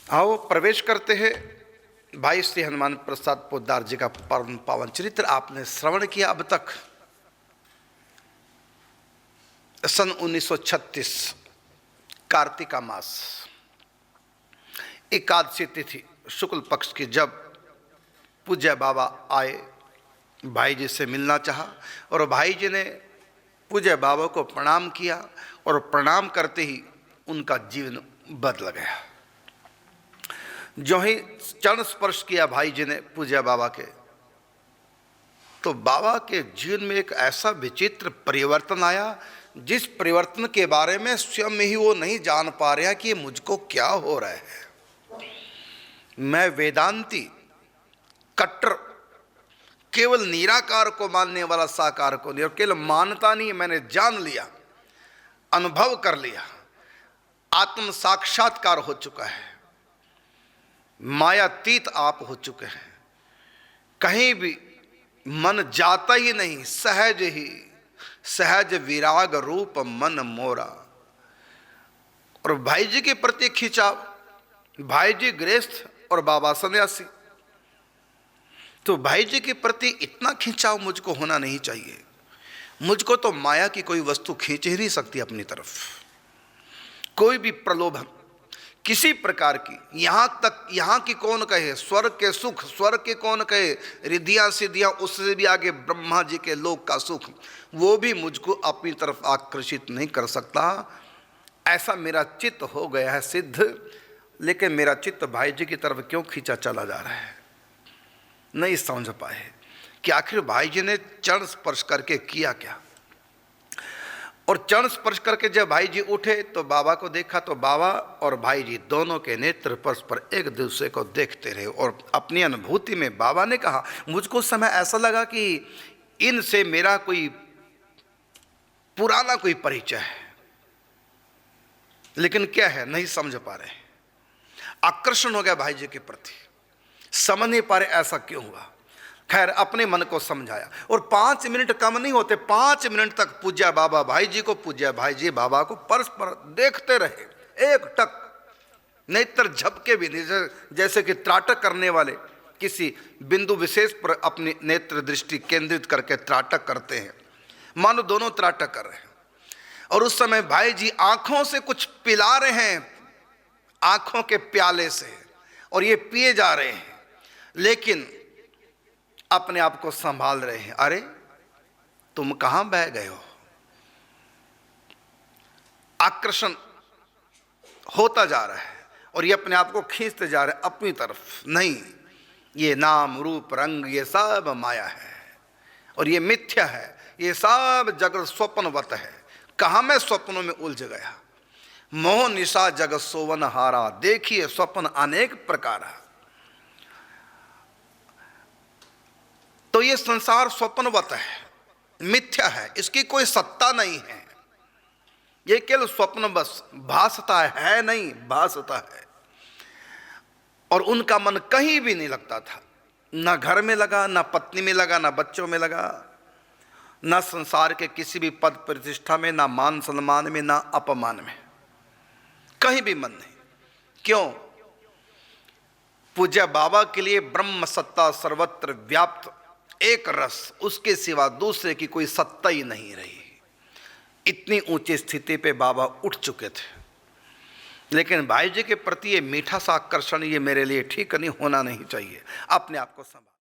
आओ प्रवेश करते हैं भाई श्री हनुमान प्रसाद पोद्दार जी का परम पावन चरित्र। आपने श्रवण किया अब तक। सन 1936 कार्तिका मास एकादशी तिथि शुक्ल पक्ष की, जब पूज्य बाबा आए, भाई जी से मिलना चाहा और भाई जी ने पूज्य बाबा को प्रणाम किया और प्रणाम करते ही उनका जीवन बदल गया। जो ही चरण स्पर्श किया भाई जी ने पूज्य बाबा के, तो बाबा के जीवन में एक ऐसा विचित्र परिवर्तन आया जिस परिवर्तन के बारे में स्वयं में ही वो नहीं जान पा रहे हैं कि मुझको क्या हो रहा है। मैं वेदांती कट्टर, केवल निराकार को मानने वाला साकार को नहीं, और केवल मानता नहीं, मैंने जान लिया, अनुभव कर लिया, आत्म साक्षात्कार हो चुका है, मायातीत आप हो चुके हैं। कहीं भी मन जाता ही नहीं, सहज ही सहज विराग रूप मन मोरा। और भाई जी के प्रति खिंचाव, भाई जी गृहस्थ और बाबा सन्यासी, तो भाई जी के प्रति इतना खिंचाव मुझको होना नहीं चाहिए। मुझको तो माया की कोई वस्तु खींच ही नहीं सकती अपनी तरफ, कोई भी प्रलोभन किसी प्रकार की। यहाँ की कौन कहे स्वर्ग के सुख, स्वर्ग के कौन कहे रिद्धियाँ सिद्धियाँ, उससे भी आगे ब्रह्मा जी के लोक का सुख, वो भी मुझको अपनी तरफ आकर्षित नहीं कर सकता। ऐसा मेरा चित्त हो गया है सिद्ध। लेकिन मेरा चित्त भाई जी की तरफ क्यों खींचा चला जा रहा है, नहीं समझ पाए कि आखिर भाई जी ने चरण स्पर्श करके किया क्या। और चरण स्पर्श करके जब भाई जी उठे तो बाबा को देखा, तो बाबा और भाई जी दोनों के नेत्र परस्पर एक दूसरे को देखते रहे। और अपनी अनुभूति में बाबा ने कहा, मुझको समय ऐसा लगा कि इनसे मेरा कोई पुराना कोई परिचय है, लेकिन क्या है नहीं समझ पा रहे। आकर्षण हो गया भाई जी के प्रति, समझ नहीं पा रहे ऐसा क्यों हुआ। खैर अपने मन को समझाया और 5 मिनट कम नहीं होते, 5 मिनट तक पूज्य बाबा भाई जी को, पूज्य भाई जी बाबा को परस्पर देखते रहे, एक टक नेत्र झपके भी नहीं, जैसे कि त्राटक करने वाले किसी बिंदु विशेष पर अपनी नेत्र दृष्टि केंद्रित करके त्राटक करते हैं, मानो दोनों त्राटक कर रहे हैं। और उस समय भाई जी आंखों से कुछ पिला रहे हैं, आंखों के प्याले से, और ये पिए जा रहे हैं, लेकिन अपने आप को संभाल रहे हैं। अरे तुम कहां बह गए हो। आकर्षण होता जा रहा है और ये अपने आप को खींचते जा रहे हैं अपनी तरफ। नहीं, ये नाम रूप रंग ये सब माया है और ये मिथ्या है, ये सब जगत स्वप्नवत है। कहां मैं स्वप्नों में उलझ गया। मोह निशा जगत सोवन हारा, देखिए स्वप्न अनेक प्रकार। तो ये संसार स्वप्नवत है, मिथ्या है, इसकी कोई सत्ता नहीं है। ये केवल स्वप्न बस भासता है नहीं, भासता है। और उनका मन कहीं भी नहीं लगता था, ना घर में लगा, ना पत्नी में लगा, ना बच्चों में लगा, ना संसार के किसी भी पद प्रतिष्ठा में, ना मान सम्मान में, ना अपमान में, कहीं भी मन नहीं। क्यों? पूज्य बाबा के लिए ब्रह्म सत्ता सर्वत्र व्याप्त एक रस, उसके सिवा दूसरे की कोई सत्ता ही नहीं रही। इतनी ऊंची स्थिति पे बाबा उठ चुके थे। लेकिन भाई जी के प्रति ये मीठा सा आकर्षण, ये मेरे लिए ठीक नहीं, होना नहीं चाहिए। अपने आप को संभाल।